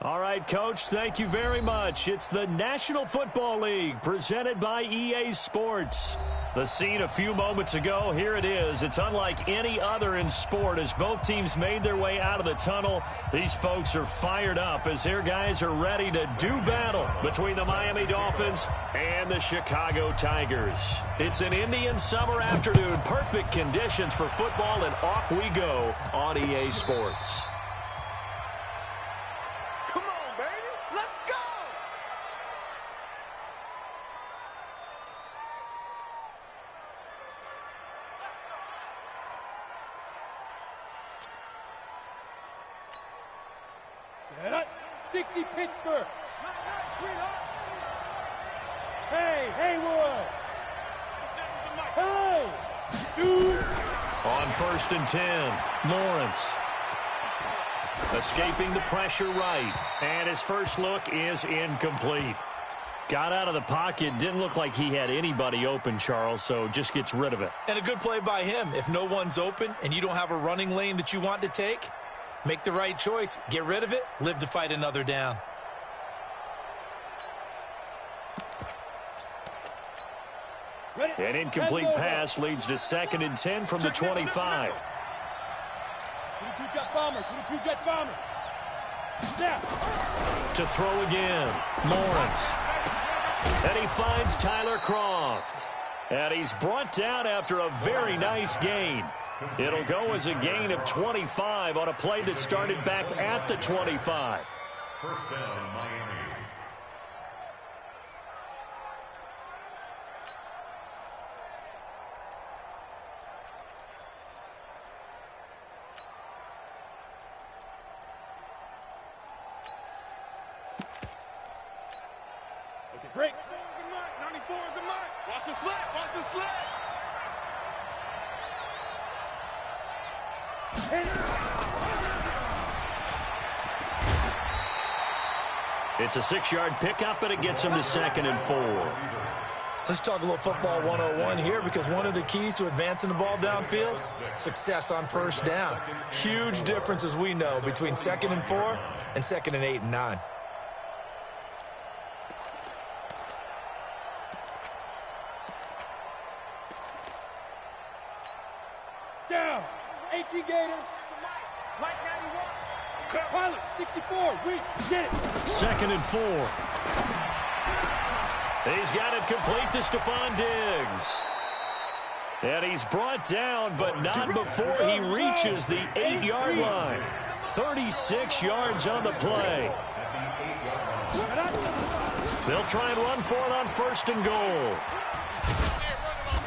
All right, Coach, thank you very much. It's the National Football League presented by EA Sports. The scene a few moments ago, here it is. It's unlike any other in sport as both teams made their way out of the tunnel. These folks are fired up as their guys are ready to do battle between the Miami Dolphins and the Chicago Tigers. It's an Indian summer afternoon, perfect conditions for football, and off we go on EA Sports. Set up. 60 Pittsburgh. Hey, Haywood. Hey. Shoot. On 1st and 10, Lawrence. Escaping the pressure right. And his first look is incomplete. Got out of the pocket. Didn't look like he had anybody open, Charles, so just gets rid of it. And a good play by him. If no one's open and you don't have a running lane that you want to take, make the right choice. Get rid of it. Live to fight another down. An incomplete pass leads to 2nd and 10 from the 25. 22 Jet Bombers. 22 Jet Bombers. Snap. To throw again, Lawrence. And he finds Tyler Croft. And he's brought down after a very nice gain. It'll go as a gain of 25 on a play that started back at the 25. First down, Miami. Okay, break. 94 is the mark. Watch the slap. Watch the slap. It's a 6-yard pickup, and it gets him to 2nd and 4. Let's talk a little football 101 here, because one of the keys to advancing the ball downfield, success on first down. Huge difference, as we know, between 2nd and 4 and 2nd and 8 and 9. Down. 18 Gators. Mike 91. Pilot 64. We get it. 2nd and 4. He's got it complete to Stephon Diggs. And he's brought down, but not before he reaches the 8-yard line. 36 yards on the play. They'll try and run for it on 1st and goal.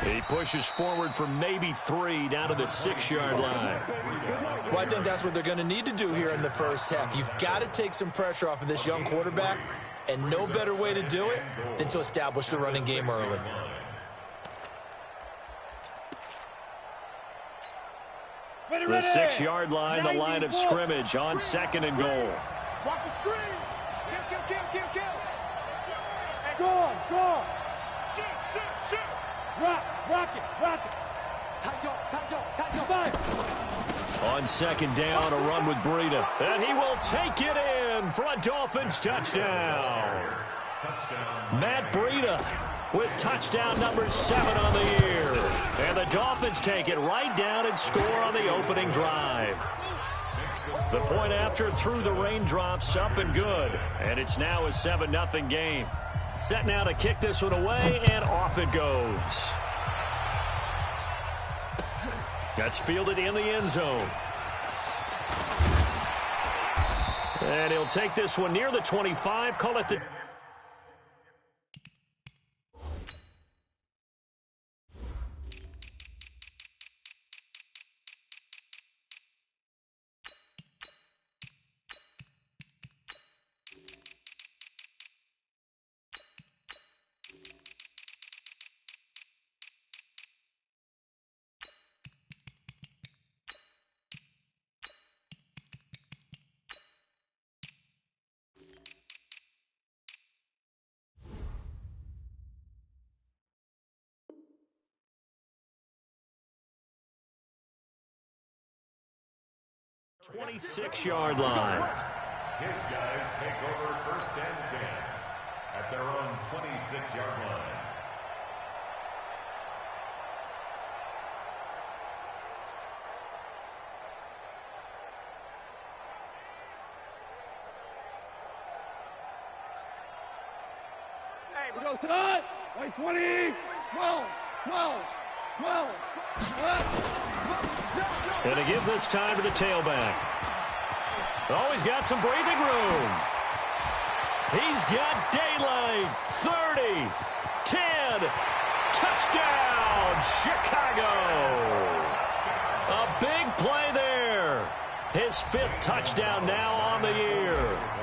He pushes forward for maybe 3 down to the 6-yard line. Well, I think that's what they're going to need to do here in the first half. You've got to take some pressure off of this young quarterback, and no better way to do it than to establish the running game early. The 6-yard line, the line of scrimmage on 2nd and goal. Watch the screen. Kill. Go. Shoot. Rock it. Tight go. Fire. On 2nd down, a run with Breida. And he will take it in for a Dolphins touchdown. Matt Breida with touchdown number 7 on the year. And the Dolphins take it right down and score on the opening drive. The point after through the raindrops, up and good. And it's now a 7-0 game. Set now to kick this one away, and off it goes. That's fielded in the end zone. And he'll take this one near the 25, call it the... .26-yard line. His guys take over first and 10 at their own 26-yard line. We go tonight. Wait, 20, 12, 12, 12. And to give this time to the tailback. Oh, he's got some breathing room. He's got daylight. 30, 10, touchdown, Chicago. A big play there. His 5th touchdown now on the year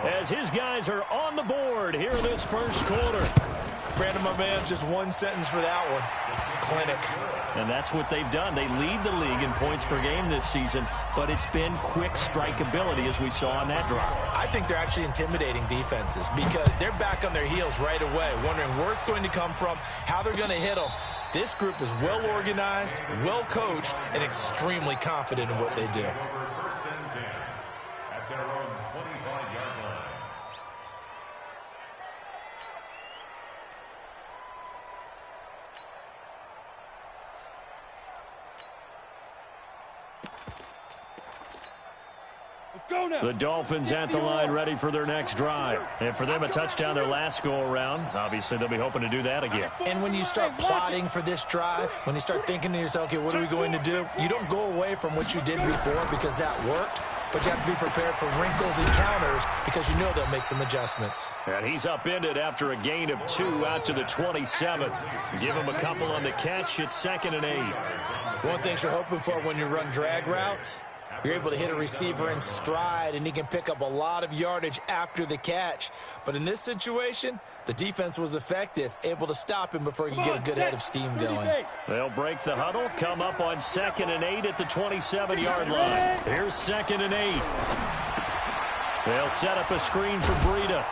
as his guys are on the board here in this first quarter. Brandon, my man, just one sentence for that one. Clinic. And that's what they've done. They lead the league in points per game this season, but it's been quick strike ability as we saw on that drive. I think they're actually intimidating defenses because they're back on their heels right away, wondering where it's going to come from, how they're going to hit them. This group is well organized, well coached, and extremely confident in what they do. First and 10 at their own 25-yard line. Go now. The Dolphins at the line ready for their next drive. And for them, a touchdown their last go-around. Obviously, they'll be hoping to do that again. And when you start plotting for this drive, when you start thinking to yourself, okay, what are we going to do? You don't go away from what you did before because that worked, but you have to be prepared for wrinkles and counters because you know they'll make some adjustments. And he's upended after a gain of 2 out to the 27. Give him a couple on the catch. It's 2nd and 8. One thing you're hoping for when you run drag routes, you're able to hit a receiver in stride, and he can pick up a lot of yardage after the catch. But in this situation, the defense was effective, able to stop him before he could get a good head of steam going. They'll break the huddle, come up on 2nd and 8 at the 27-yard line. Here's 2nd and 8. They'll set up a screen for Breida.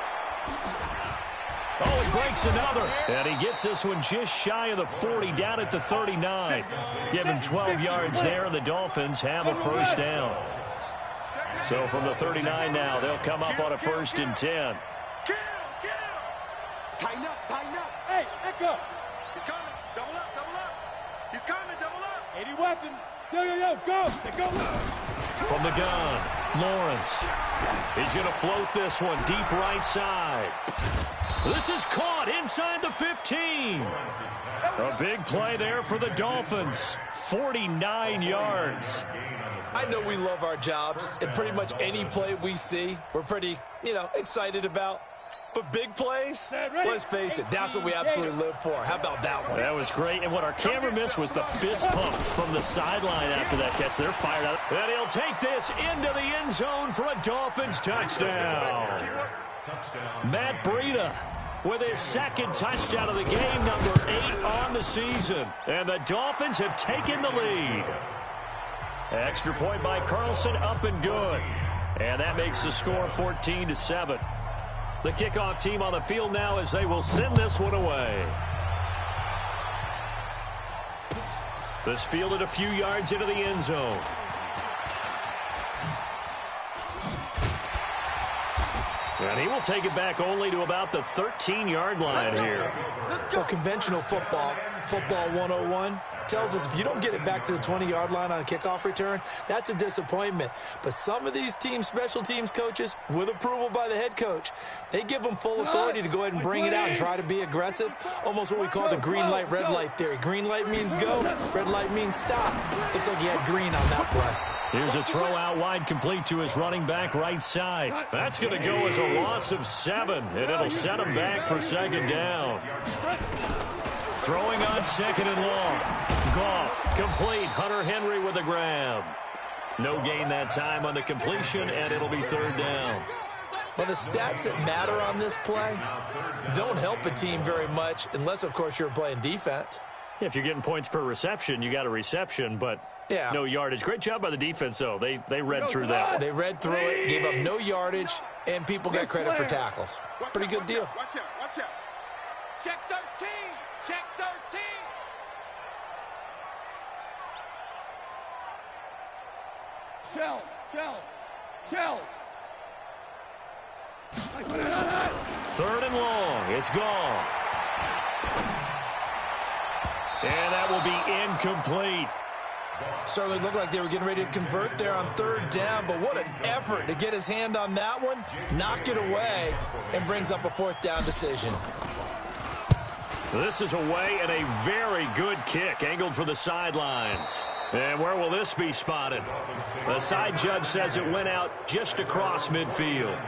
Oh, he breaks another. And he gets this one just shy of the 40, down at the 39. Give him 12 yards there, and the Dolphins have a first down. So from the 39 now, they'll come up on a 1st and 10. Tighten up. Hey, Echo. He's coming. Double up. He's coming, double up. 80 weapon. Yo, go. From the gun, Lawrence. He's going to float this one deep right side. This is caught inside the 15. A big play there for the Dolphins. 49 yards. I know we love our jobs, and pretty much any play we see, we're pretty, excited about. But big plays, let's face it, that's what we absolutely live for. How about that one? That was great. And what our camera missed was the fist pump from the sideline after that catch. They're fired up. And he'll take this into the end zone for a Dolphins touchdown. Matt Breida with his 2nd touchdown of the game, number 8 on the season. And the Dolphins have taken the lead. Extra point by Carlson, up and good. And that makes the score 14-7. The kickoff team on the field now as they will send this one away. This fielded a few yards into the end zone. And he will take it back only to about the 13-yard line here. Well, conventional football 101, tells us if you don't get it back to the 20-yard line on a kickoff return, that's a disappointment. But some of these team special teams coaches, with approval by the head coach, they give them full authority to go ahead and bring it out and try to be aggressive. Almost what we call the green light, red light theory. Green light means go, red light means stop. Looks like he had green on that play. Here's a throw out wide, complete to his running back right side. That's going to go as a loss of 7, and it'll set him back for 2nd down. Throwing on 2nd and long. Goff, complete. Hunter Henry with a grab. No gain that time on the completion, and it'll be 3rd down. Well, the stats that matter on this play don't help a team very much, unless, of course, you're playing defense. If you're getting points per reception, you got a reception, but no yardage. Great job by the defense, though. They read through that one. They read through it, gave up no yardage, and people got credit for tackles. Pretty good deal. Watch out. Check 13. Check 13. Shell. Third and long. It's gone. And that will be incomplete. Certainly looked like they were getting ready to convert there on third down, but what an effort to get his hand on that one, knock it away, and brings up a fourth down decision. This is away and a very good kick, angled for the sidelines. And where will this be spotted? The side judge says it went out just across midfield.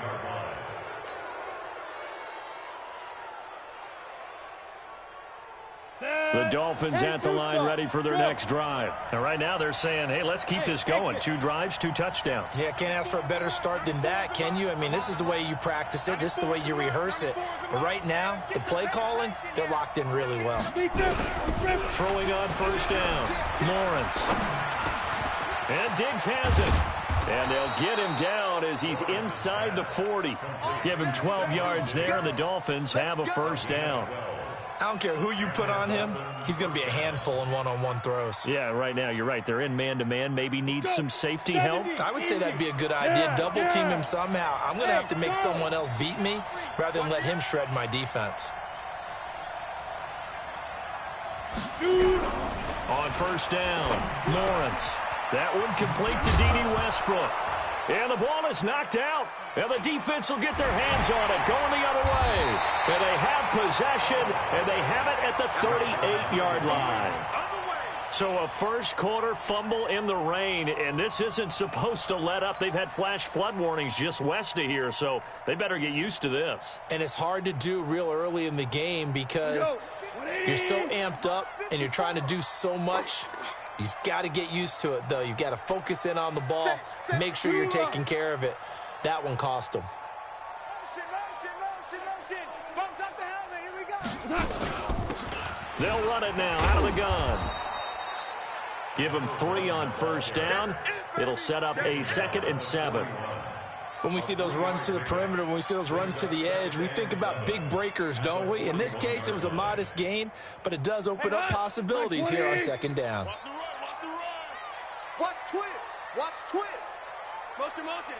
The Dolphins at the line, ready for their next drive. And right now they're saying, hey, let's keep this going. 2 drives, 2 touchdowns. Yeah, can't ask for a better start than that, can you? I mean, this is the way you practice it. This is the way you rehearse it. But right now, the play calling, they're locked in really well. Throwing on first down, Lawrence. And Diggs has it. And they'll get him down as he's inside the 40. Give him 12 yards there, and the Dolphins have a first down. I don't care who you put on him. He's going to be a handful in one-on-one throws. Yeah, right now, you're right. They're in man-to-man. Maybe need some safety help. I would say that'd be a good idea. Double team him somehow. I'm going to have to make someone else beat me rather than let him shred my defense. On first down, Lawrence. That one complete to D.D. Westbrook. And the ball is knocked out. And the defense will get their hands on it, going the other way. And they have possession, and they have it at the 38-yard line. So a first-quarter fumble in the rain, and this isn't supposed to let up. They've had flash flood warnings just west of here, so they better get used to this. And it's hard to do real early in the game because you're so amped up and you're trying to do so much. You've got to get used to it, though. You've got to focus in on the ball, make sure you're taking care of it. That one cost them. They'll run it now out of the gun. Give them 3 on first down. It'll set up a 2nd and 7. When we see those runs to the perimeter, when we see those runs to the edge, we think about big breakers, don't we? In this case, it was a modest gain, but it does open up possibilities here on 2nd down. Watch twist. Watch twist. Motion, motion.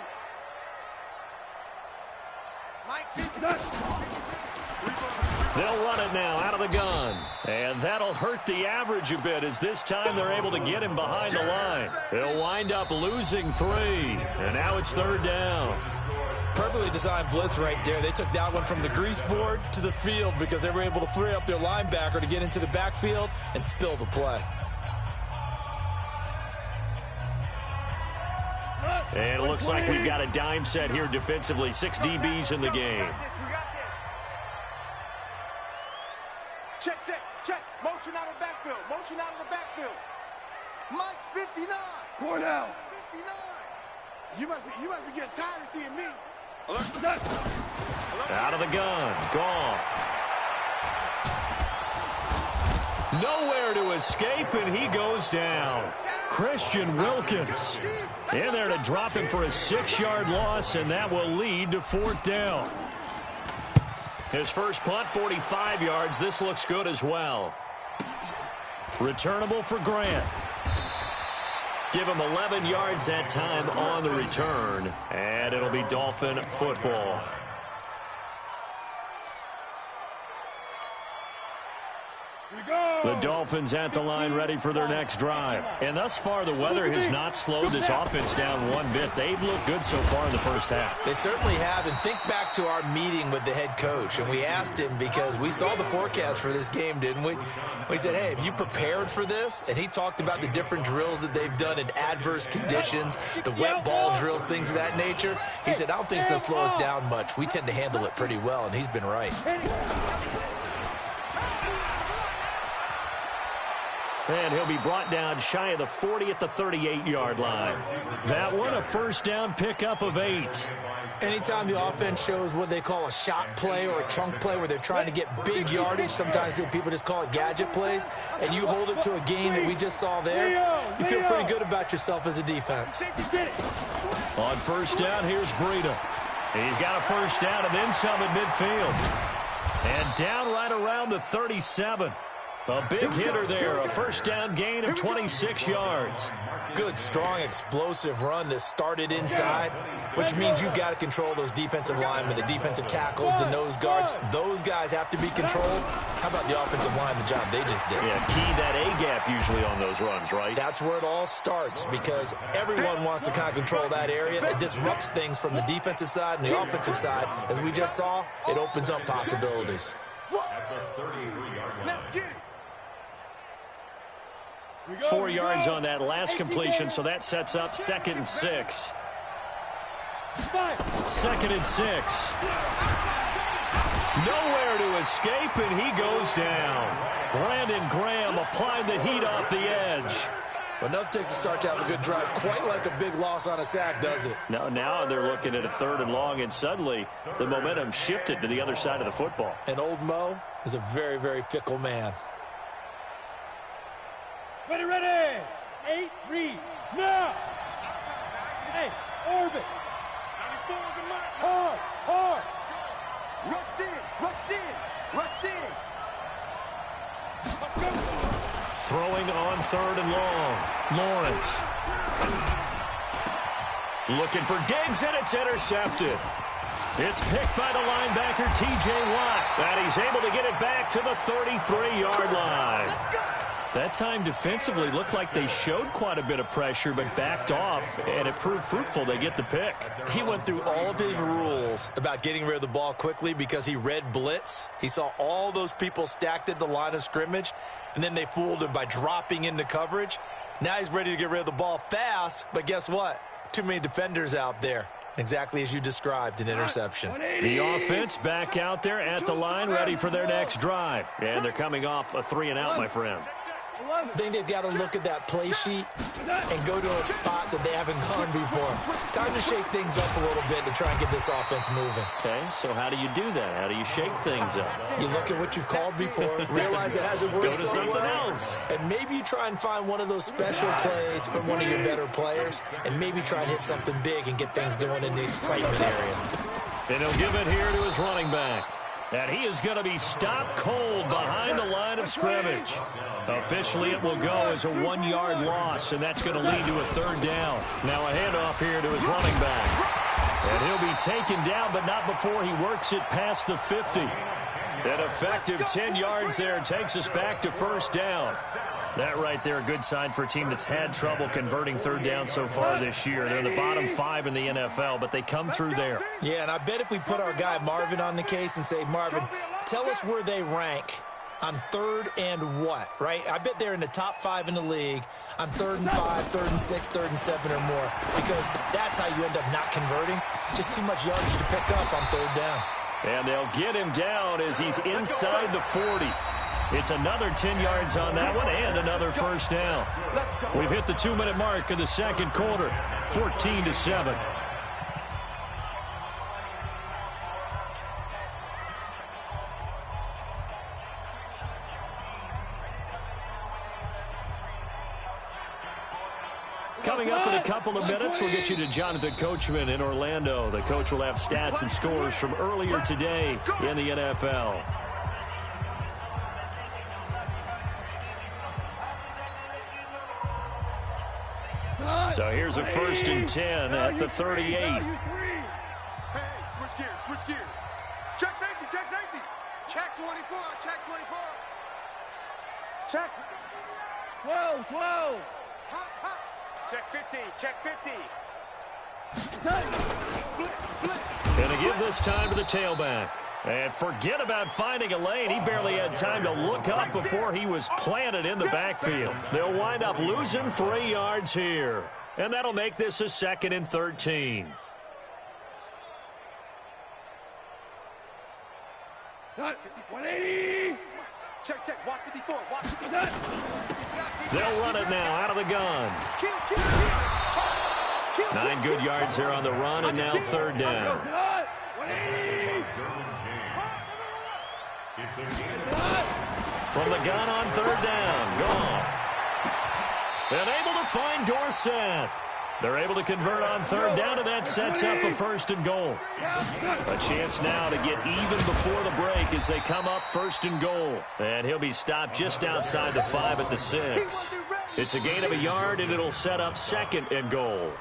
They'll run it now out of the gun. And that'll hurt the average a bit as this time they're able to get him behind the line. They'll wind up losing 3. And now it's 3rd down. Perfectly designed blitz right there. They took that one from the grease board to the field because they were able to free up their linebacker to get into the backfield and spill the play. And it looks like we've got a dime set here defensively. 6 DBs in the game. Check, check, check. Motion out of the backfield. Motion out of the backfield. Mike's 59. Cornell. 59. You must be getting tired of seeing me. Alert. Out of the gun. Goff. Nowhere to escape, and he goes down. Christian Wilkins in there to drop him for a 6-yard loss, and that will lead to 4th down. His first punt, 45 yards. This looks good as well. Returnable for Grant. Give him 11 yards that time on the return, and it'll be Dolphin football. The Dolphins at the line ready for their next drive. And thus far, the weather has not slowed this offense down one bit. They've looked good so far in the first half. They certainly have. And think back to our meeting with the head coach. And we asked him because we saw the forecast for this game, didn't we? We said, hey, have you prepared for this? And he talked about the different drills that they've done in adverse conditions, the wet ball drills, things of that nature. He said, I don't think it's going to slow us down much. We tend to handle it pretty well, and he's been right. And he'll be brought down shy of the 40 at the 38-yard line. That one, a first down pickup of 8. Anytime the offense shows what they call a shot play or a trunk play where they're trying to get big yardage, sometimes people just call it gadget plays, and you hold it to a gain that we just saw there, you feel pretty good about yourself as a defense. On first down, here's Breida. He's got a first down and then some at midfield. And down right around the 37. A big hitter there, a first down gain of 26 yards. Good, strong, explosive run that started inside, which means you've got to control those defensive linemen, the defensive tackles, the nose guards. Those guys have to be controlled. How about the offensive line, the job they just did? Yeah, key that A-gap usually on those runs, right? That's where it all starts because everyone wants to kind of control that area. It disrupts things from the defensive side and the offensive side. As we just saw, it opens up possibilities. At the 33-yard line. Let's get it. 4 yards on that last completion, so that sets up 2nd and 6. 2nd and 6. Nowhere to escape, and he goes down. Brandon Graham applying the heat off the edge. But enough takes a start to have a good drive. Quite like a big loss on a sack, does it? No, now they're looking at a 3rd and long, and suddenly the momentum shifted to the other side of the football. And old Mo is a very, very fickle man. Ready. 8, read. Now. Hey, orbit. Hard. Rush in. Throwing on 3rd and long. Lawrence. Looking for Diggs, and it's intercepted. It's picked by the linebacker, T.J. Watt. And he's able to get it back to the 33-yard line. That time defensively looked like they showed quite a bit of pressure but backed off, and it proved fruitful. They get the pick. He went through all of his rules about getting rid of the ball quickly because he read blitz. He saw all those people stacked at the line of scrimmage, and then they fooled him by dropping into coverage. Now he's ready to get rid of the ball fast, but guess what? Too many defenders out there. Exactly as you described, an interception. The offense back out there at the line, ready for their next drive. And they're coming off a 3-and-out, my friend. I think they've got to look at that play sheet and go to a spot that they haven't gone before. Time to shake things up a little bit to try and get this offense moving. Okay, so how do you do that? How do you shake things up? You look at what you've called before, realize it hasn't worked Go to so something well, else. and maybe you try and find one of those special plays from one of your better players, and maybe try and hit something big and get things going in the excitement area. And he'll give it here to his running back. And he is going to be stopped cold behind the line of scrimmage. Officially, it will go as a 1-yard loss, and that's going to lead to a 3rd down. Now a handoff here to his running back. And he'll be taken down, but not before he works it past the 50. An effective 10 yards there takes us back to 1st down. That right there, a good sign for a team that's had trouble converting 3rd down so far this year. They're in the bottom 5 in the NFL, but they come through there. Yeah, and I bet if we put our guy Marvin on the case and say, Marvin, tell us where they rank on 3rd and what, right? I bet they're in the top 5 in the league on 3rd and 5, 3rd and 6, 3rd and 7 or more, because that's how you end up not converting. Just too much yardage to pick up on 3rd down. And they'll get him down as he's inside the 40. It's another 10 yards on that one and another 1st down. We've hit the 2-minute mark of the 2nd quarter, 14-7. Coming up in a couple of minutes, we'll get you to Jonathan Coachman in Orlando. The coach will have stats and scores from earlier today in the NFL. So here's a 1st and 10 at the 38. Hey, switch gears. Check safety. Check 24, check 24. Check. 12. Hot. Check 50. Going to give this time to the tailback. And forget about finding a lane. He barely had time to look up before he was planted in the backfield. They'll wind up losing 3 yards here. And that'll make this a 2nd and 13. Got 180. Check. Watch 54. They'll run it now out of the gun. Kill. 9 good yards there on the run, and now 3rd down. 180. From the gun on 3rd down. Goff. And able to find Dorsett. They're able to convert on third down, and that sets up a 1st and goal. A chance now to get even before the break as they come up 1st and goal. And he'll be stopped just outside the 5 at the 6. It's a gain of a yard, and it'll set up 2nd and goal.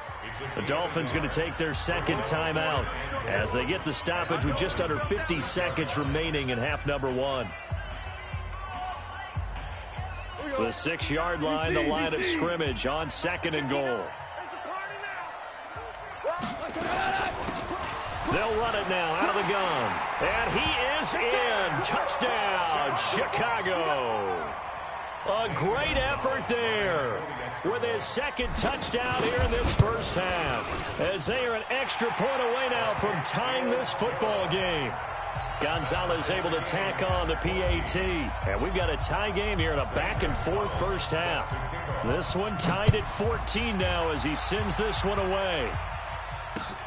The Dolphins going to take their 2nd timeout as they get the stoppage with just under 50 seconds remaining in half number 1. The 6-yard line, the line of scrimmage on 2nd and goal. They'll run it now out of the gun. And he is in. Touchdown, Chicago. A great effort there with his 2nd touchdown here in this first half, as they are an extra point away now from tying this football game. Gonzalez able to tack on the PAT. And we've got a tie game here in a back-and-forth first half. This one tied at 14 now as he sends this one away.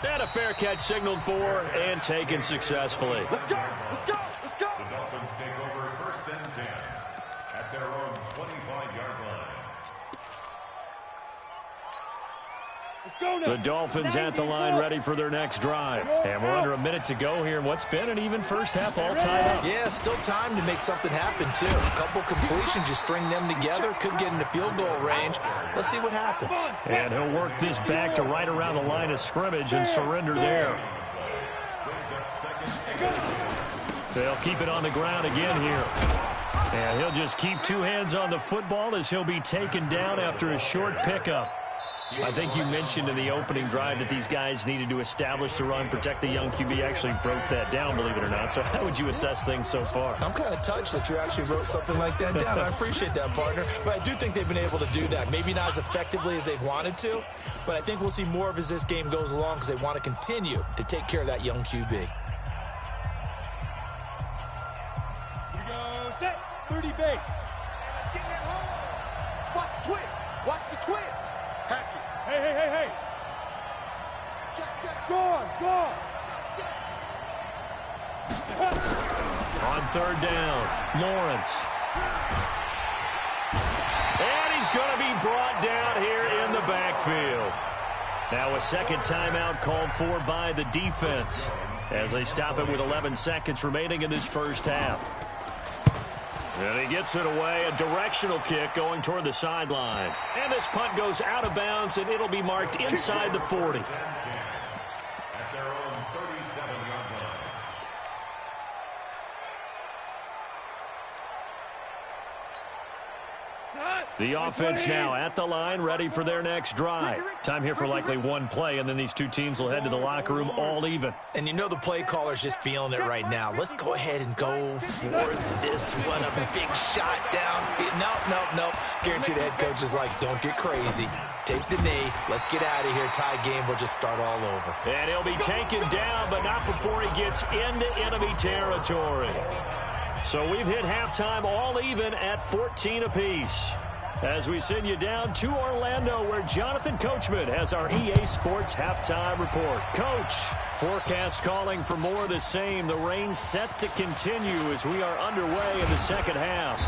And a fair catch signaled for and taken successfully. Let's go! Let's go! Let's go! The Dolphins take over 1st and 10 at their own 25-yard line. Let's go now. The Dolphins at the line ready for their next drive. And we're under a minute to go here in what's been an even first half all tied up. Yeah, still time to make something happen, too. A couple completions, you string them together, could get into field goal range. Let's see what happens. And he'll work this back to right around the line of scrimmage and surrender there. They'll keep it on the ground again here. And he'll just keep 2 hands on the football as he'll be taken down after a short pickup. I think you mentioned in the opening drive that these guys needed to establish the run, protect the young QB. Actually broke that down, believe it or not. So how would you assess things so far? I'm kind of touched that you actually wrote something like that down. I appreciate that, partner. But I do think they've been able to do that. Maybe not as effectively as they've wanted to, but I think we'll see more of as this game goes along because they want to continue to take care of that young QB. Here we go. Set. 30 base. Getting it home. Watch the twist. Watch the twist. Hatchet. Hey, hey, hey, hey. Check. Go on, go on. Check. On third down, Lawrence. And he's going to be brought down here in the backfield. Now a 2nd timeout called for by the defense as they stop it with 11 seconds remaining in this first half. And he gets it away, a directional kick going toward the sideline. And this punt goes out of bounds, and it'll be marked inside the 40. At their own 37-yard line. The offense now at the line, ready for their next drive. Time here for likely one play, and then these two teams will head to the locker room all even. And you know the play caller's just feeling it right now. Let's go ahead and go for this one. A big shot down. Nope. Guaranteed the head coach is like, don't get crazy. Take the knee. Let's get out of here. Tie game. We'll just start all over. And he'll be taken down, but not before he gets into enemy territory. So we've hit halftime all even at 14 apiece. As we send you down to Orlando, where Jonathan Coachman has our EA Sports halftime report. Coach, forecast calling for more of the same. The rain set to continue as we are underway in the second half.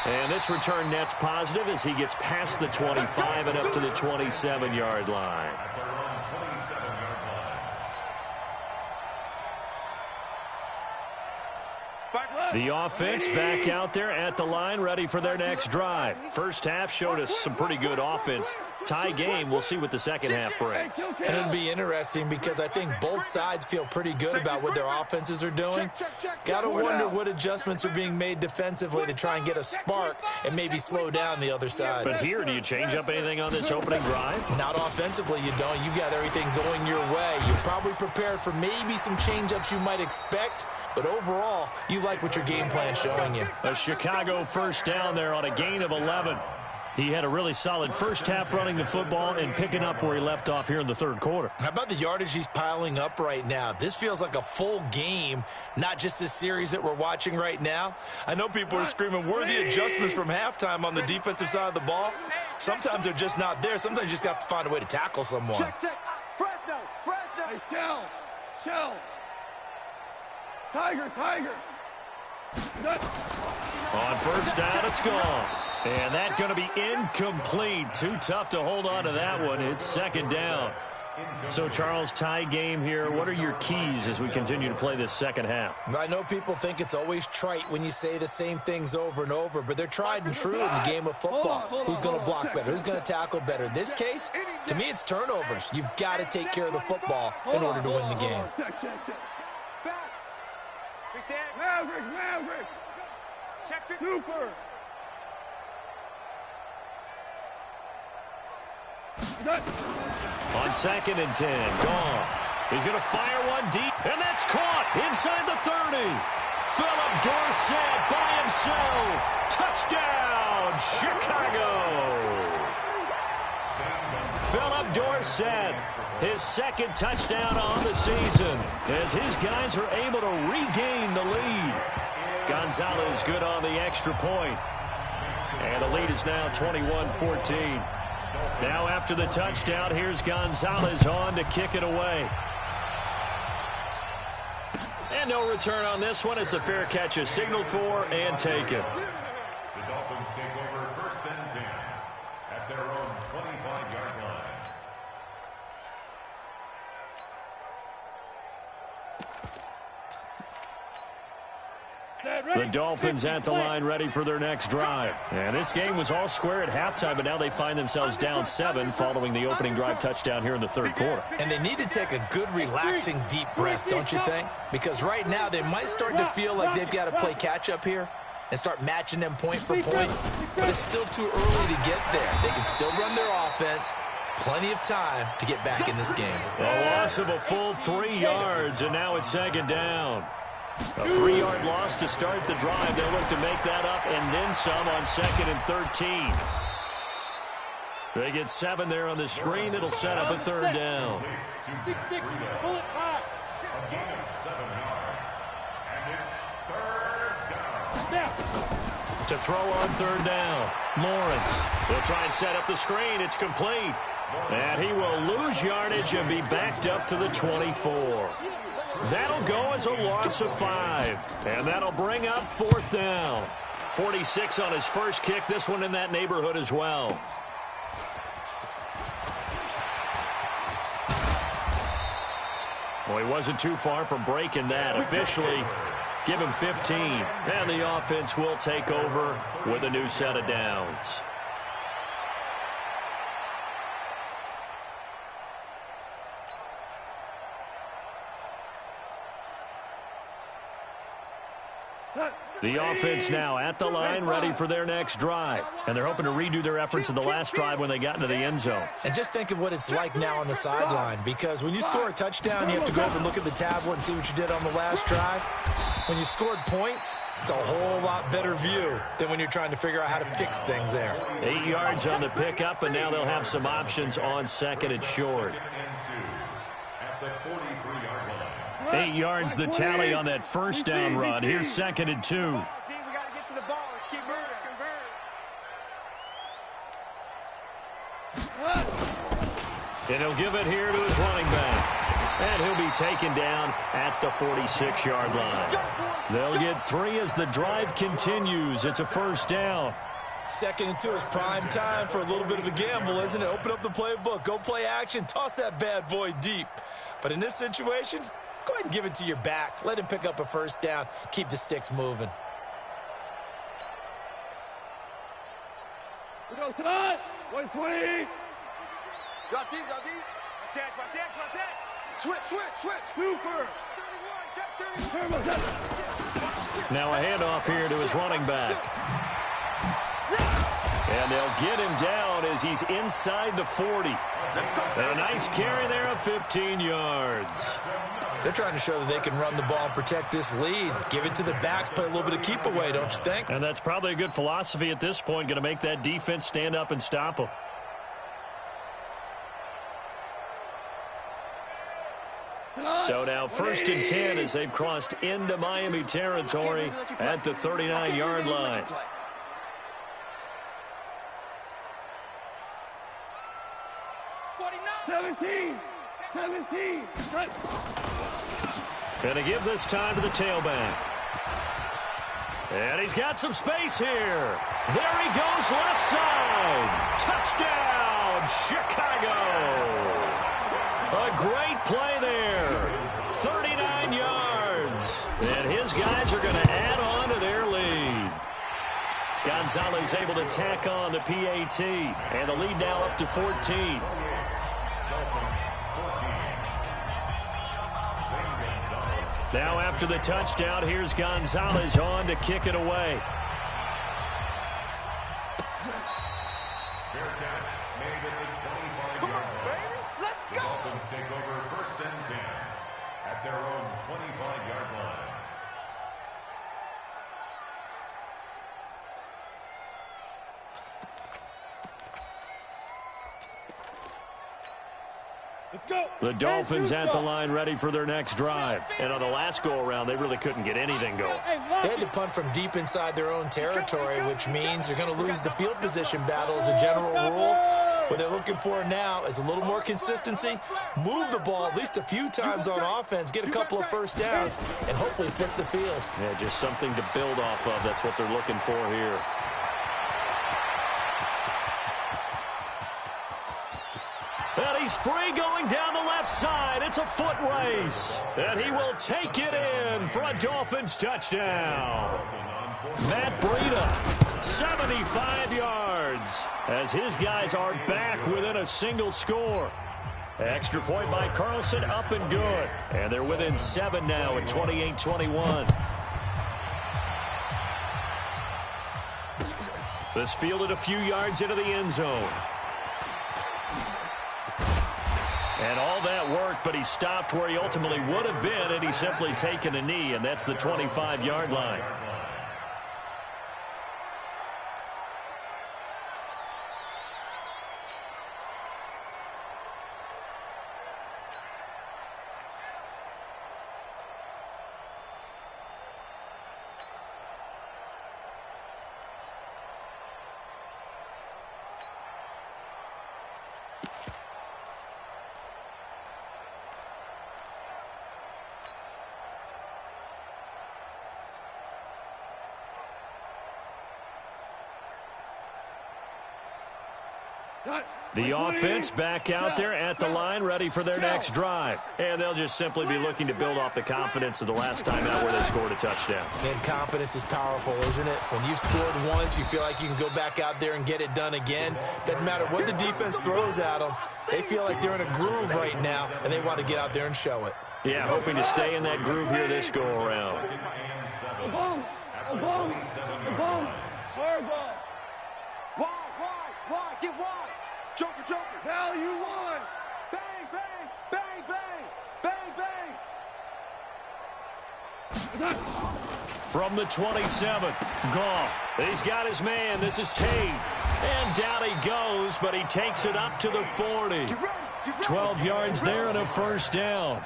And this return net's positive as he gets past the 25 and up to the 27-yard line. The offense back out there at the line, ready for their next drive. First half showed us some pretty good offense. Tie game, we'll see what the second half brings. And it'll be interesting because I think both sides feel pretty good about what their offenses are doing. Got to wonder what adjustments are being made defensively to try and get a spark and maybe slow down the other side. But here, do you change up anything on this opening drive? Not offensively, you don't. You got everything going your way. You're probably prepared for maybe some change-ups you might expect, but overall, you like what your game plan showing you. A Chicago first down there on a gain of 11. He had a really solid first half running the football and picking up where he left off here in the third quarter. How about the yardage he's piling up right now? This feels like a full game, not just this series that we're watching right now. I know people are screaming, where are the adjustments from halftime on the defensive side of the ball? Sometimes they're just not there. Sometimes you just have to find a way to tackle someone. Check. Fresno. Hey, Shell. Tiger. On first down, it's gone. And that's going to be incomplete. Too tough to hold on to that one. It's second down. So, Charles, tie game here. What are your keys as we continue to play this second half? I know people think it's always trite when you say the same things over and over, but they're tried and true in the game of football. Who's going to block better? Who's going to tackle better? In this case, to me, it's turnovers. You've got to take care of the football in order to win the game. Super. On 2nd and 10, Goff. He's going to fire one deep, and that's caught inside the 30. Philip Dorsett by himself. Touchdown, Chicago. Philip Dorsett, his second touchdown on the season, as his guys are able to regain the lead. Gonzalez good on the extra point. And the lead is now 21-14. Now after the touchdown, here's Gonzalez on to kick it away. And no return on this one as the fair catch is signaled for and taken. The Dolphins take over 1st and 10 at their own 25-yard line. The Dolphins at the line ready for their next drive. And this game was all square at halftime, but now they find themselves down 7 following the opening drive touchdown here in the 3rd quarter. And they need to take a good, relaxing, deep breath, don't you think? Because right now they might start to feel like they've got to play catch-up here and start matching them point for point. But it's still too early to get there. They can still run their offense. Plenty of time to get back in this game. A loss of a full 3 yards, and now it's 2nd down. A 3-yard loss to start the drive. They'll look to make that up and then some on 2nd and 13. They get 7 there on the screen. It'll set up a 3rd down. 6-6, pull it high. A gain of 7 yards. And it's 3rd down. Snap. To throw on 3rd down, Lawrence. They'll try and set up the screen. It's complete. And he will lose yardage and be backed up to the 24. That'll go as a loss of 5. And that'll bring up 4th down. 46 on his first kick. This one in that neighborhood as well. Well, he wasn't too far from breaking that. Officially, give him 15. And the offense will take over with a new set of downs. The offense now at the line, ready for their next drive. And they're hoping to redo their efforts in the last drive when they got into the end zone. And just think of what it's like now on the sideline, because when you score a touchdown, you have to go over and look at the tablet and see what you did on the last drive. When you scored points, it's a whole lot better view than when you're trying to figure out how to fix things there. 8 yards on the pickup, and now they'll have some options on 2nd and short. At the 43-yard line. 8 yards the tally on that first down run. Here's 2nd and 2. We got to get to the ball. Let's keep moving. And he'll give it here to his running back. And he'll be taken down at the 46-yard line. They'll get 3 as the drive continues. It's a 1st down. 2nd and 2 is prime time for a little bit of a gamble, isn't it? Open up the playbook, go play action, toss that bad boy deep. But in this situation, go ahead and give it to your back. Let him pick up a 1st down. Keep the sticks moving. We go tonight. 120. Drop deep, drop deep. Watch that. Switch. Super. 31, check 31. Now a handoff here to his running back. And they'll get him down as he's inside the 40. And a nice carry there of 15 yards. They're trying to show that they can run the ball and protect this lead. Give it to the backs, play a little bit of keep away, don't you think? And that's probably a good philosophy at this point, going to make that defense stand up and stop them. So now 1st and 10 as they've crossed into Miami territory at the 39-yard line. And to give this time to the tailback. And he's got some space here. There he goes, left side. Touchdown, Chicago. A great play there. 39 yards. And his guys are going to add on to their lead. Gonzalez able to tack on the PAT. And the lead now up to 14. Now after the touchdown, here's Gonzalez on to kick it away. Fair catch made at the 25-yard line. Let's The go. Dolphins take over 1st and 10 at their own 25-yard line. Let's go. The Dolphins at the line ready for their next drive. And on the last go-around, they really couldn't get anything going. They had to punt from deep inside their own territory, which means they're going to lose the field position battle as a general rule. What they're looking for now is a little more consistency, move the ball at least a few times on offense, get a couple of first downs, and hopefully flip the field. Yeah, just something to build off of. That's what they're looking for here. And he's free going down the left side. It's a foot race. And he will take it in for a Dolphins touchdown. Matt Breida, 75 yards, as his guys are back within a single score. Extra point by Carlson, up and good. And they're within 7 now at 28-21. This fielded a few yards into the end zone. And all that worked, but he stopped where he ultimately would have been had he simply taken a knee, and that's the 25-yard line. The offense back out there at the line, ready for their next drive. And they'll just simply be looking to build off the confidence of the last time out where they scored a touchdown. And confidence is powerful, isn't it? When you've scored once, you feel like you can go back out there and get it done again. Doesn't matter what the defense throws at them. They feel like they're in a groove right now, and they want to get out there and show it. Yeah, hoping to stay in that groove here this go-around. A bomb. A bomb. A bomb. Hard ball. Wide. Get wide. Joker. Hell, you won. Bang. From the 27, Goff. He's got his man. This is Tate. And down he goes, but he takes it up to the 40. 12 yards there and a first down.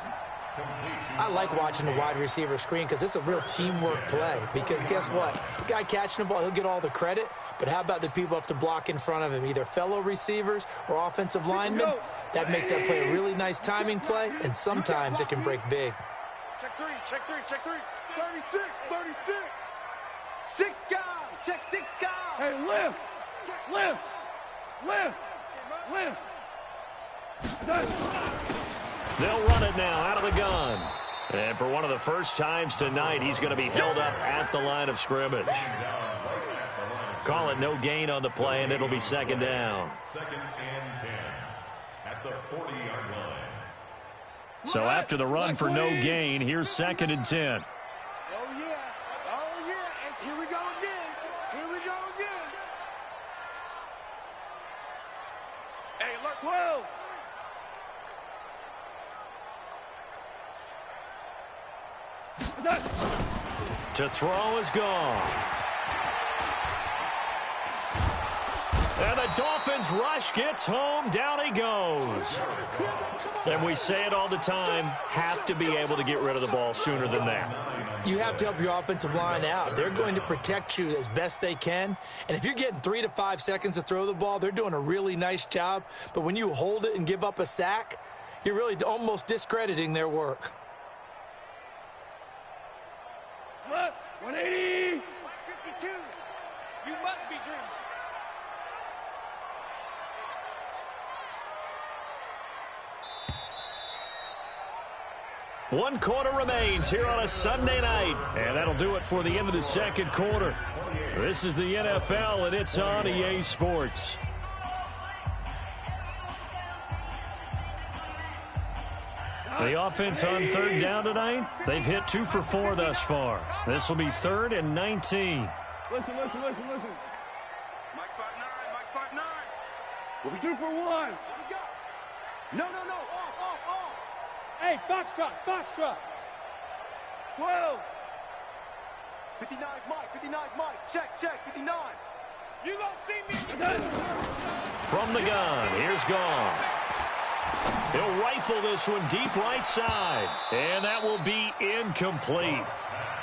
I like watching the wide receiver screen because it's a real teamwork play. Because guess what? The guy catching the ball, he'll get all the credit. But how about the people up to block in front of him, either fellow receivers or offensive linemen? That makes that play a really nice timing play, and sometimes it can break big. Check three. 36. 6 guys. Check 6 guys. Hey, lift. They'll run it now out of the gun. And for one of the first times tonight, he's going to be held up at the line of scrimmage. Call it no gain on the play, and it'll be second down. 2nd and 10 at the 40-yard line. So after the run for no gain, here's 2nd and 10. Oh, yeah. And here we go again. Hey, look. 12. To throw is gone. And the Dolphins rush gets home. Down he goes. And we say it all the time, have to be able to get rid of the ball sooner than that. You have to help your offensive line out. They're going to protect you as best they can. And if you're getting 3 to 5 seconds to throw the ball, they're doing a really nice job. But when you hold it and give up a sack, you're really almost discrediting their work. 180. 52. You must be dreaming. One quarter remains here on a Sunday night. And that'll do it for the end of the second quarter. This is the NFL, and it's on EA Sports. The offense on third down tonight, they've hit 2 for 4 thus far. This will be 3rd and 19. Listen. Mike 5-9. We'll be 2 for 1. No. Off. Hey, Foxtrot. 12. 59 Mike. Check, 59. You gonna see me? From the gun, here's Goff. He'll rifle this one deep right side. And that will be incomplete.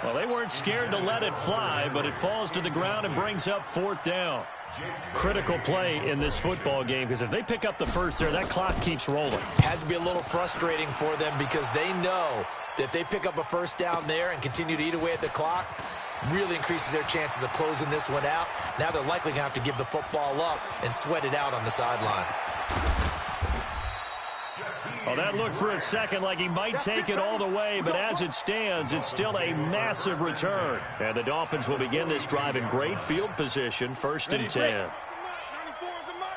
Well, they weren't scared to let it fly, but it falls to the ground and brings up 4th down. Critical play in this football game, because if they pick up the first there, that clock keeps rolling. Has to be a little frustrating for them because they know that if they pick up a first down there and continue to eat away at the clock, really increases their chances of closing this one out. Now they're likely going to have to give the football up and sweat it out on the sideline. Oh, that looked for a second like he might take it all the way, but as it stands, it's still a massive return. And the Dolphins will begin this drive in great field position, 1st and 10. 94 is the mark.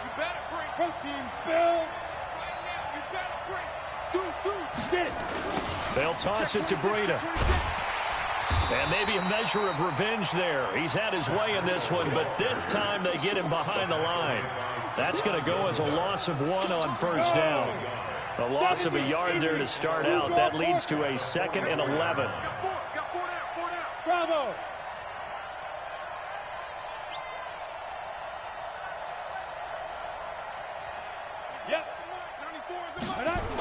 You better bring. Protein spill. Right now, you better bring. Deuce. Get it. They'll toss it to Breida. And maybe a measure of revenge there. He's had his way in this one, but this time they get him behind the line. That's going to go as a loss of 1 on 1st down. A loss of a yard there to start out. That leads to a 2nd and 11. Bravo. Yep.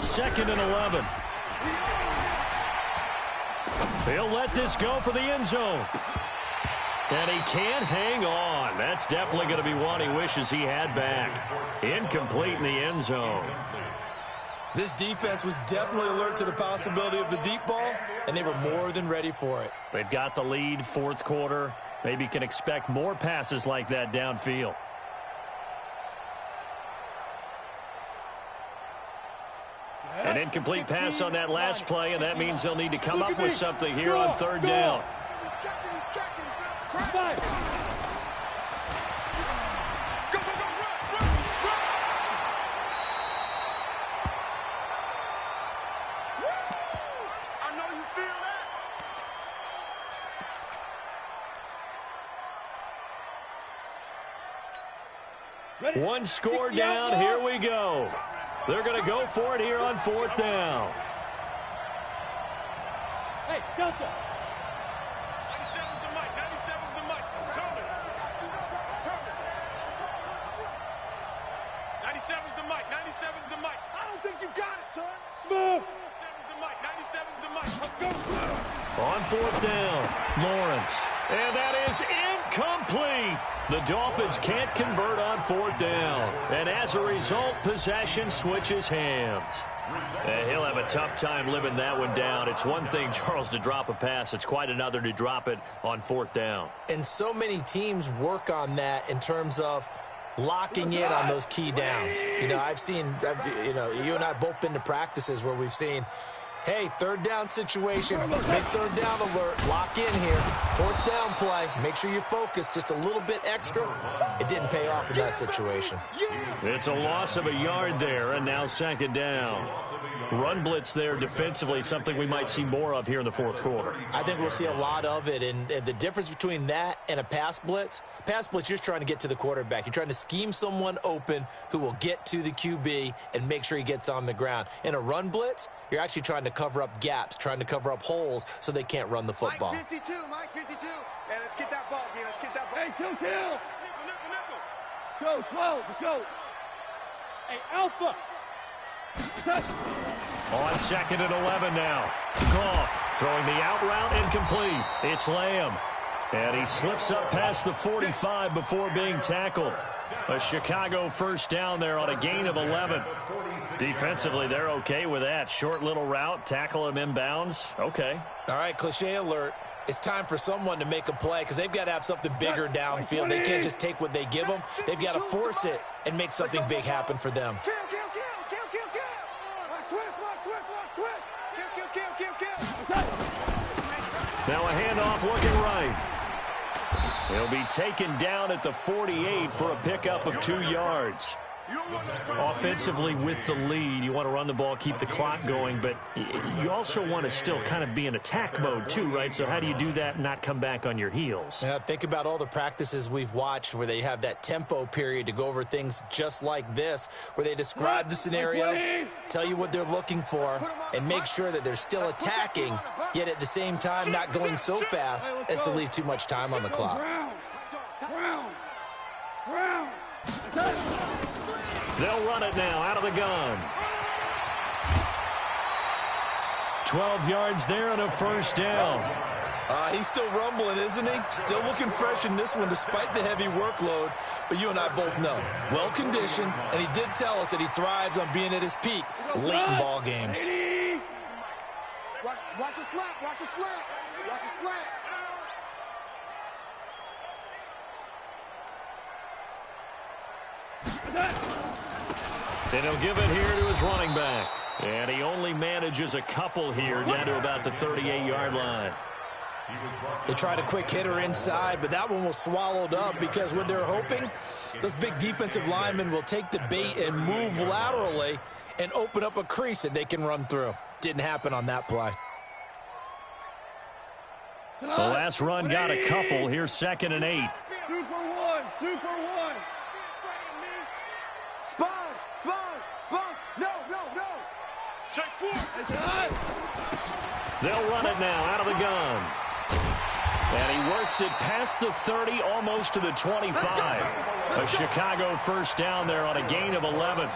2nd and 11. He'll let this go for the end zone. And he can't hang on. That's definitely going to be one he wishes he had back. Incomplete in the end zone. This defense was definitely alert to the possibility of the deep ball, and they were more than ready for it. They've got the lead, 4th quarter. Maybe can expect more passes like that downfield. An incomplete pass on that last play, and that means they'll need to come up with something here on 3rd down. He's checking. Five. Go, run. I know you feel that. Ready? One score down. Here we go. They're going to go for it here on 4th down. Hey, Delta. 97's the mic. 97's the mic. Coming. 97's the mic. 97's the mic. I don't think you got it, son. Smooth. 97's the mic. 97's the mic. Let's go. On 4th down, Lawrence. And that is incomplete. The Dolphins can't convert on 4th down. And as a result, possession switches hands. He'll have a tough time living that one down. It's one thing, Charles, to drop a pass. It's quite another to drop it on 4th down. And so many teams work on that in terms of locking in on those key downs. You know, you and I both been to practices where we've seen, hey, 3rd down situation, big 3rd down alert, lock in here, 4th down play, make sure you focus just a little bit extra. It didn't pay off in that situation. It's a loss of a yard there, and now 2nd down. Run blitz there defensively, something we might see more of here in the 4th quarter. I think we'll see a lot of it, and the difference between that and a pass blitz, you're just trying to get to the quarterback. You're trying to scheme someone open who will get to the QB and make sure he gets on the ground. In a run blitz, you're actually trying to cover up gaps, trying to cover up holes so they can't run the football. Mike 52. Hey, let's get that ball, man. Let's get that ball. Hey, kill. Nickel. Go, 12. Let's go. Hey, Alpha. On 2nd and 11 now. Goff throwing the out route incomplete. It's Lamb. And he slips up past the 45 before being tackled. A Chicago 1st down there on a gain of 11. Defensively, they're okay with that. Short little route, tackle him inbounds. Okay. All right, cliche alert. It's time for someone to make a play because they've got to have something bigger downfield. They can't just take what they give them. They've got to force it and make something big happen for them. Now a handoff looking right. He'll be taken down at the 48 for a pickup of 2 yards. Offensively with the lead, you want to run the ball, keep the clock going, but you also want to still kind of be in attack mode too, right? So how do you do that and not come back on your heels? Yeah, think about all the practices we've watched where they have that tempo period to go over things just like this, where they describe the scenario, tell you what they're looking for, and make sure that they're still attacking, yet at the same time not going so fast as to leave too much time on the clock. They'll run it now out of the gun. 12 yards there and a first down. He's still rumbling, isn't he? Still looking fresh in this one despite the heavy workload. But you and I both know, well-conditioned, and he did tell us that he thrives on being at his peak late in ball games. Watch the slant, watch the slant, watch the slant. And he'll give it here to his running back. And he only manages a couple here down to about the 38-yard line. They tried a quick hitter inside, but that one was swallowed up because what they're hoping, those big defensive linemen will take the bait and move laterally and open up a crease that they can run through. Didn't happen on that play. The last run got a couple. Here's 2nd and 8. 2 for 1, 2 for 1. Sponge, no. Check 4. They'll run it now out of the gun. And he works it past the 30, almost to the 25. A Chicago first down there on a gain of 11.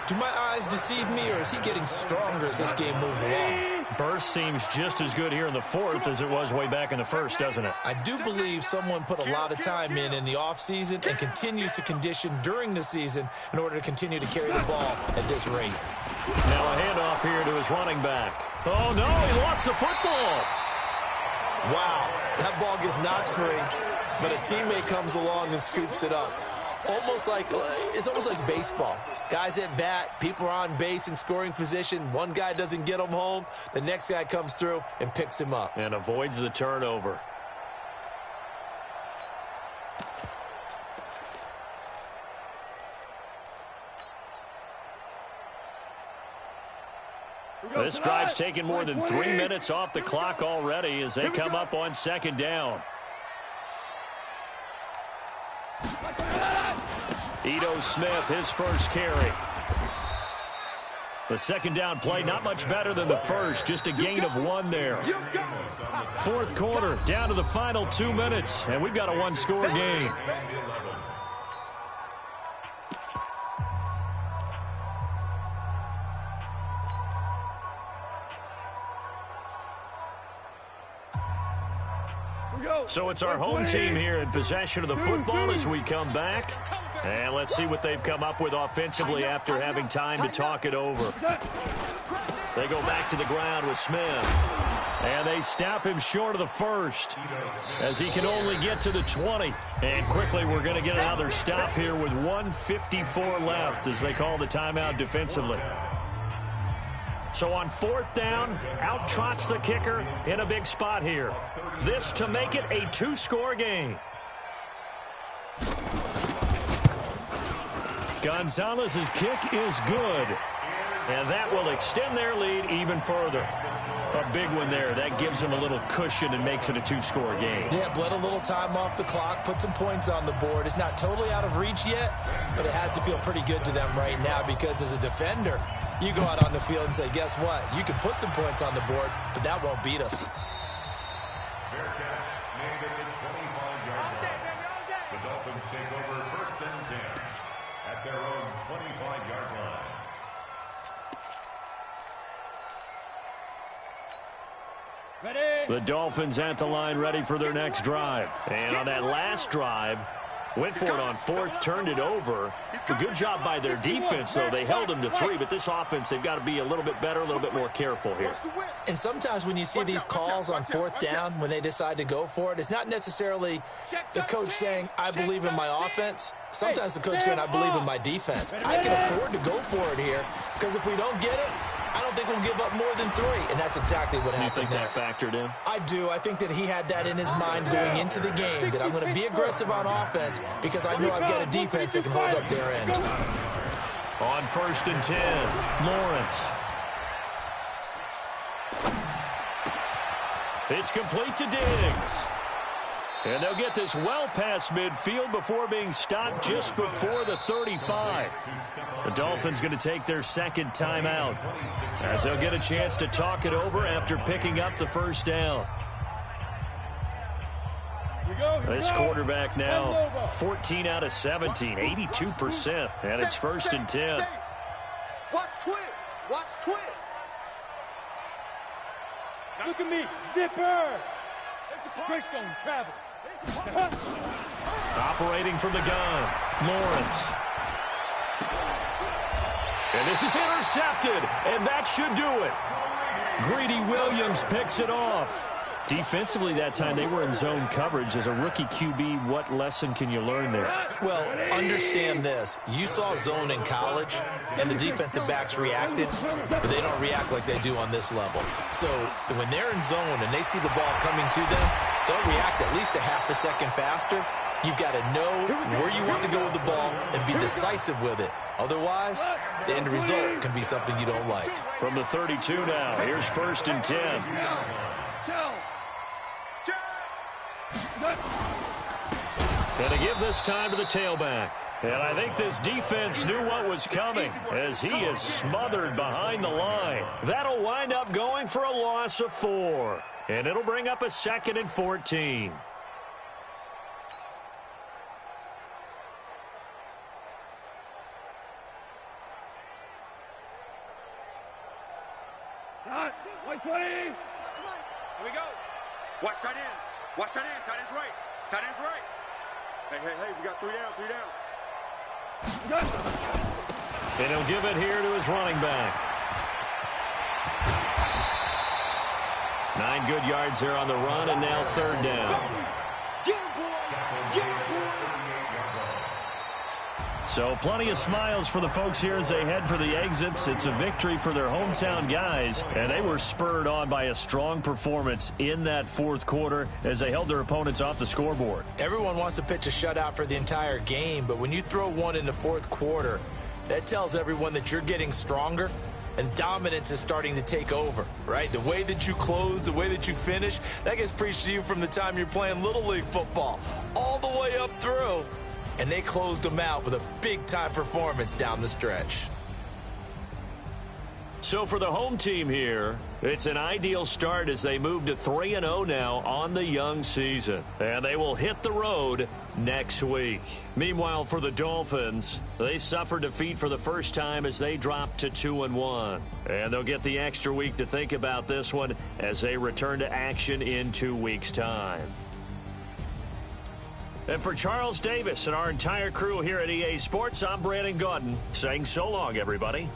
Do my eyes deceive me, or is he getting stronger as this game moves along? Burst seems just as good here in the 4th as it was way back in the 1st, doesn't it? I do believe someone put a lot of time in the offseason and continues to condition during the season in order to continue to carry the ball at this rate. Now a handoff here to his running back. Oh, no, he lost the football. Wow, that ball gets knocked free, but a teammate comes along and scoops it up. It's almost like baseball. Guys at bat, people are on base in scoring position. One guy doesn't get him home. The next guy comes through and picks him up. And avoids the turnover. This drive's taken more than 3 minutes off the clock already as they come up on 2nd down. Ito Smith, his first carry. The 2nd down play, not much better than the first, just a gain of 1 there. 4th quarter, down to the final 2 minutes, and we've got a 1-score game. So it's our home team here in possession of the football as we come back. And let's see what they've come up with offensively after having time to talk it over. They go back to the ground with Smith. And they snap him short of the first as he can only get to the 20. And quickly we're going to get another stop here with 1:54 left as they call the timeout defensively. So on 4th down, out trots the kicker in a big spot here. This to make it a 2-score game. Gonzalez's kick is good. And that will extend their lead even further. A big one there. That gives them a little cushion and makes it a 2-score game. Yeah, bled a little time off the clock, put some points on the board. It's not totally out of reach yet, but it has to feel pretty good to them right now because as a defender, you go out on the field and say, guess what? You can put some points on the board, but that won't beat us. Fair catch made at the 25-yard line. The Dolphins take over 1st and 10 at their own 25-yard line. The Dolphins at the line ready for their next drive. And on that last drive, Went for it on fourth, turned it over. A good job by their defense, though. They held them to 3, but this offense, they've got to be a little bit better, a little bit more careful here. And sometimes when you see these calls on fourth down, when they decide to go for it, it's not necessarily the coach saying, I believe in my offense. Sometimes the coach saying, I believe in my defense. I can afford to go for it here because if we don't get it, I don't think we'll give up more than 3, and that's exactly what happened there. You think that factored in? I do. I think that he had that in his mind going into the game, that I'm going to be aggressive on offense because I know I've got a defense that can hold up their end. On 1st and 10, Lawrence. It's complete to Diggs. And they'll get this well past midfield before being stopped just before the 35. The Dolphins going to take their second timeout as they'll get a chance to talk it over after picking up the first down. This quarterback now 14 out of 17, 82%, and it's 1st and 10. Watch twist. Watch twist. Look at me. Zipper. Greystone travel. Operating from the gun, Lawrence. And this is intercepted, and that should do it. Greedy Williams picks it off. Defensively that time, they were in zone coverage. As a rookie QB, what lesson can you learn there? Well, understand this. You saw zone in college, and the defensive backs reacted, but they don't react like they do on this level. So when they're in zone and they see the ball coming to them, they'll react at least a half a second faster. You've got to know where you want to go with the ball and be decisive with it. Otherwise, the end result can be something you don't like. From the 32 now, here's 1st and 10. And to give this time to the tailback. And I think this defense knew what was coming as he is smothered behind the line. That'll wind up going for a loss of 4. And it'll bring up a 2nd and 14. Here we go. Watch tight end. Watch tight end. Tight end's right. Tight end's right. Hey, we got 3 down. And he'll give it here to his running back. 9 good yards there on the run, and now 3rd down. Get him, boy. Get him, boy. So plenty of smiles for the folks here as they head for the exits. It's a victory for their hometown guys, and they were spurred on by a strong performance in that 4th quarter as they held their opponents off the scoreboard. Everyone wants to pitch a shutout for the entire game, but when you throw one in the 4th quarter, that tells everyone that you're getting stronger and dominance is starting to take over, right? The way that you close, the way that you finish, that gets preached to you from the time you're playing Little League football all the way up through. And they closed them out with a big-time performance down the stretch. So for the home team here, it's an ideal start as they move to 3-0 now on the young season. And they will hit the road next week. Meanwhile, for the Dolphins, they suffered defeat for the first time as they dropped to 2-1. And they'll get the extra week to think about this one as they return to action in 2 weeks' time. And for Charles Davis and our entire crew here at EA Sports, I'm Brandon Gaudin saying so long, everybody.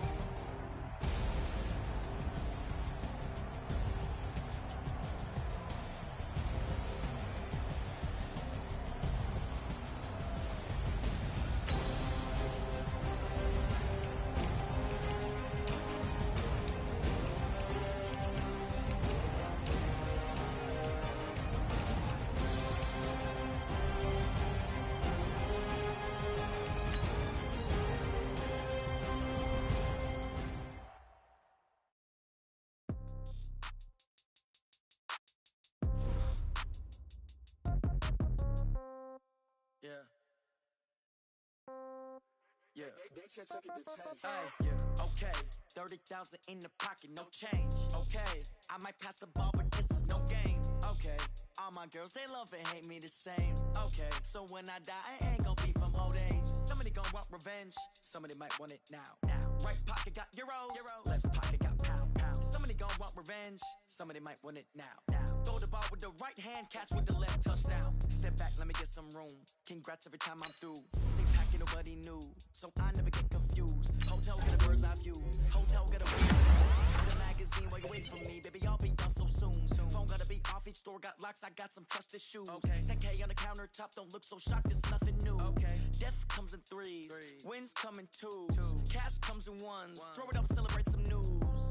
Okay, 30,000 in the pocket, no change. Okay, I might pass the ball, but this is no game. Okay, all my girls, they love and hate me the same. Okay, so when I die, I ain't gonna be from old age. Somebody gonna want revenge, somebody might want it now. Right pocket got euros, left pocket got pound. Somebody gonna want revenge, somebody might want it now. Throw the ball with the right hand, catch with the left touchdown. Stay Sit back, let me get some room. Congrats every time I'm through. Same packet, nobody knew, so I never get confused. Hotel, get a bird's eye view. Hotel, get a the magazine while you wait for me. Baby, I'll be done so soon. Phone gotta be off, each store got locks, I got some trusted shoes. 10K on the countertop, don't look so shocked, it's nothing new. Death comes in threes, wins come in twos. Cash comes in ones, throw it up, celebrate some news.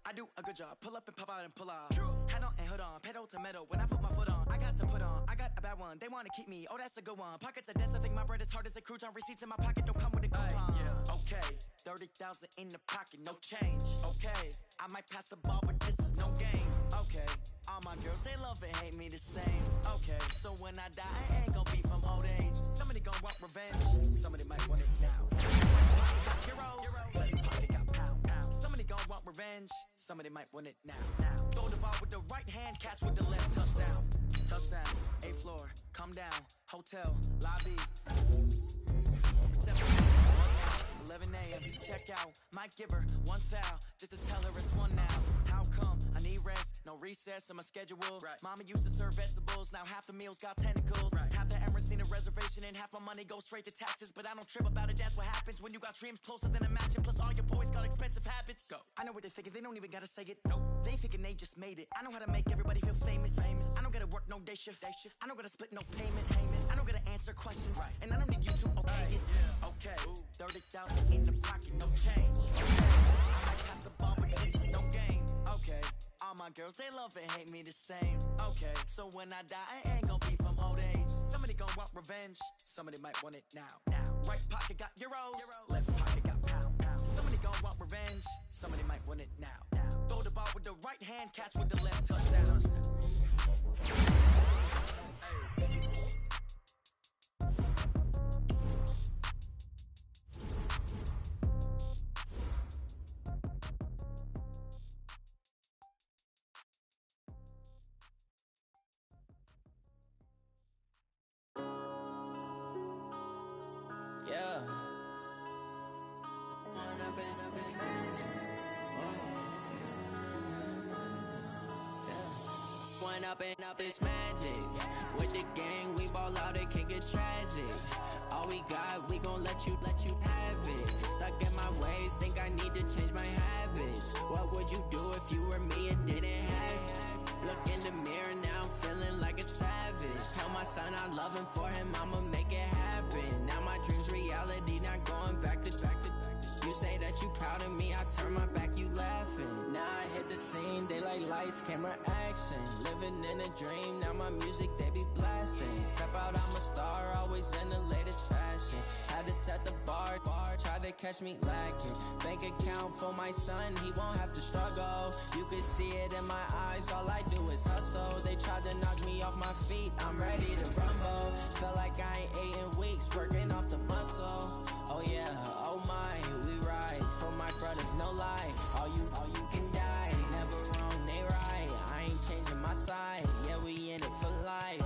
I do a good job, pull up and pop out and pull out. Hat on and hood on, pedal to metal. When I put my foot on, I got to put on. I got a bad one, they wanna keep me, oh that's a good one. Pockets are dense, I think my bread is hard as a crouton. Receipts in my pocket don't come with a coupon. Okay, 30,000 in the pocket, no change. Okay, I might pass the ball, but this is no game. Okay, all my girls, they love and hate me the same. Okay, so when I die, I ain't gon' be from old age. Somebody gon' want revenge, somebody might want it now. Heroes, pocket got pound. Somebody gon' want revenge, somebody might want it now. Throw the ball with the right hand, catch with the left, touchdown. Touchdown, 8th floor, come down, hotel, lobby. 11 a.m. check out, might give her one foul, just to tell her it's one now. How come? I need rest, no recess in my schedule. Mama used to serve vegetables, now half the meals got tentacles. Half the Emirates need a reservation and half my money goes straight to taxes. But I don't trip about it, that's what happens when you got dreams closer than a mansion. Plus all your boys got expensive habits. Go. I know what they're thinking, they don't even gotta say it. Nope. They thinking they just made it. I know how to make everybody feel famous. I don't gotta work no day shift. I don't gotta split no payment. I don't gotta answer questions. And I don't need you to okay it. Okay, 30,000 in the pocket, no change. Okay, I might pass the ball, but this is no game. Okay, all my girls, they love and hate me the same. Okay, so when I die, I ain't gon' be from old age. Somebody gon' want revenge, somebody might want it now. Right pocket got euros, left pocket got pound. Somebody gon' want revenge, somebody might want it now. Throw the ball with the right hand, catch with the left, touchdown. Yeah. One up and up is magic. With the gang, we ball out, it can get tragic. All we got, we gon' let you have it. Stuck in my ways, think I need to change my habits. What would you do if you were me and didn't have it? Look in the mirror now, I'm feeling like a savage. Tell my son I love him, for him I'ma make it happen. Now my dream's reality, not going back to. You say that you proud of me, I turn my back, you laughing. Now I hit the scene, they like lights, camera, action. Living in a dream, now my music, they be blasting. Step out, I'm a star, always in the latest fashion. Had to set the bar, try to catch me lacking. Bank account for my son, he won't have to struggle. You can see it in my eyes, all I do is hustle. They tried to knock me off my feet, I'm ready to rumble. Felt like I ain't ate in weeks, working off the muscle. Oh yeah, oh my, we ride for my brothers, no lie. All you can die, never wrong, they right. I ain't changing my side, yeah, we in it for life.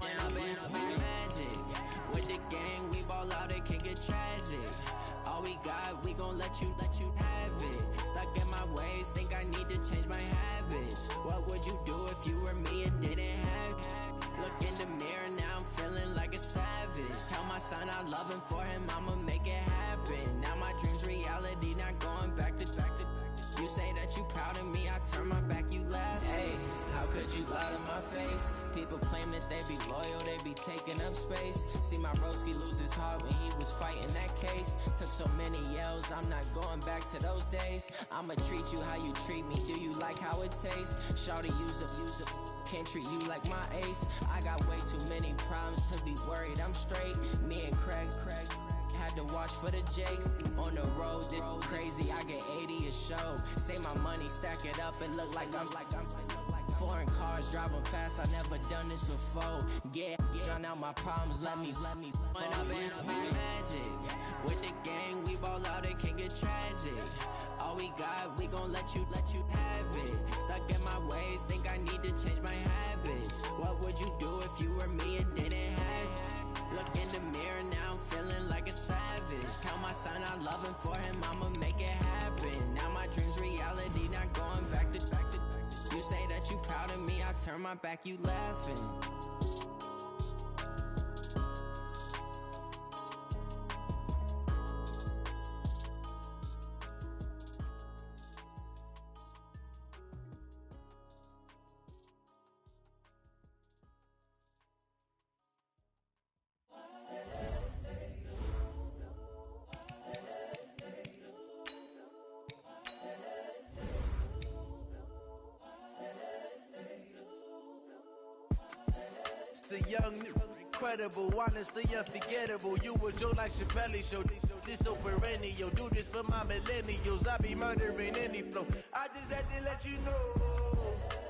When up and up is magic. With the gang, we ball out, it can get tragic. All we got, we gon' let you have it. Stuck in my ways, think I need to change my habits. What would you do if you were me and didn't have it? Look in the mirror, now I'm feeling like a savage. Tell my son I love him, for him I'ma make it happen. Now my dream's reality, not going back to. You say that you proud of me, I turn my back, you laugh. Hey, how could you lie to my face? People claim that they be loyal, they be taking up space. See my broski lose his heart when he was fighting that case. Took so many yells, I'm not going back to those days. I'ma treat you how you treat me, do you like how it tastes? Shawty, use up, can't treat you like my ace. I got way too many problems to be worried, I'm straight. Me and Craig had to watch for the Jakes. On the road, it's crazy, I get 80 a show. Say my money, stack it up, and look like I'm foreign cars, driving fast, I never done this before. Yeah, drown out my problems, let me. When up and up is magic. With the gang, we ball out, it can get tragic. All we got, we gon' let you have it. Stuck in my ways, think I need to change my habits. What would you do if you were me and didn't have it? Look in the mirror, now I'm feeling like a savage. Tell my son I love him, for him I'ma make it happen. Now my dream's reality, not going back to. You say that you proud of me, I turn my back, you laughing. The young, incredible, honestly unforgettable. You a Joe like Chappelle show. This so perennial. Do this for my millennials. I be murdering any flow. I just had to let you know.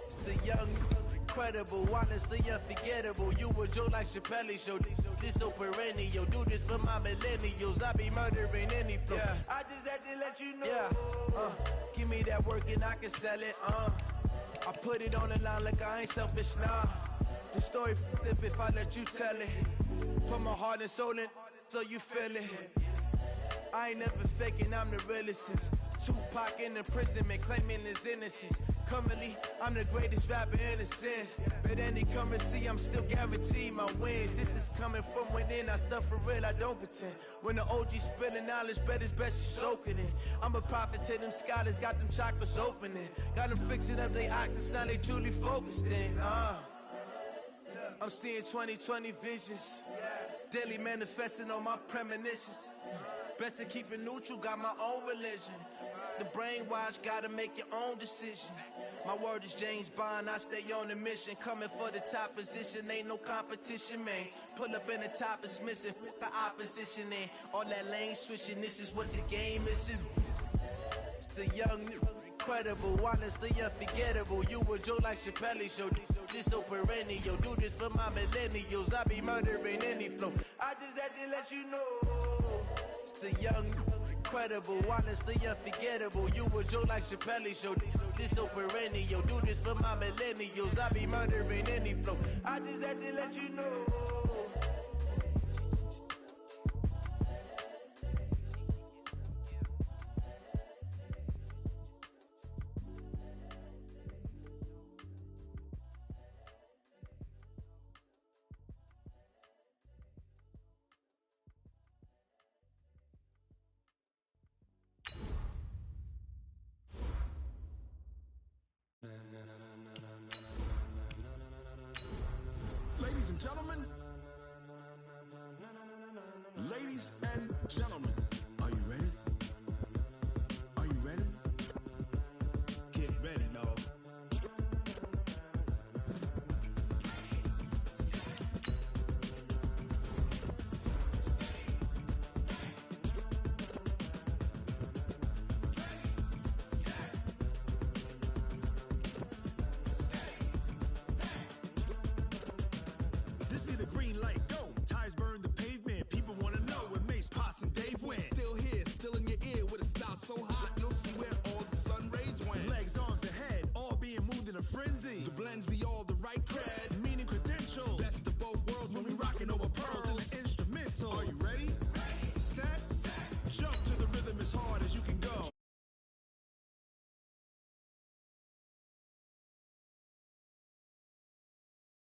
It's the young, incredible, honestly unforgettable. You a Joe like Chappelle show. This so perennial. Do this for my millennials. I be murdering any flow. Yeah. I just had to let you know. Yeah. Give me that work and I can sell it. I put it on the line like I ain't selfish, nah. The story flip if I let you tell it. Put my heart and soul in so you feel it. I ain't never faking, I'm the realest since Tupac in imprisonment, claiming his innocence. Currently, I'm the greatest rapper in a sense. But any currency, I'm still guaranteed my wins. This is coming from within, I stuff for real, I don't pretend. When the OG spilling knowledge, bet it's best you soak it in. I'm a prophet to them scholars, got them chakras opening. Got them fixing up they octaves, now they truly focused in. I'm seeing 2020 visions. Daily manifesting on my premonitions. Best to keep it neutral, got my own religion. The brainwash, gotta make your own decision. My word is James Bond, I stay on the mission. Coming for the top position, ain't no competition, man. Pull up in the top, it's missing, the opposition in. All that lane switching, this is what the game is. It's the young, incredible, honestly unforgettable. You a Joe like Chappelle show. This so perennial. Do this for my millennials. I be murdering any flow. I just had to let you know. It's the young, incredible, honestly unforgettable. You a Joe like Chappelle show. This so perennial. Do this for my millennials. I be murdering any flow. I just had to let you know. Ladies and gentlemen, are you ready? Are you ready? Get ready, no. This be the green light, go. Tires burn the pavement. People wanna know when Mace, Pops, and Dave went. Still here, still in your ear with a style so hot, you'll see where all the sun rays went. Legs, arms, and head, all being moved in a frenzy. The blends be all the right craft.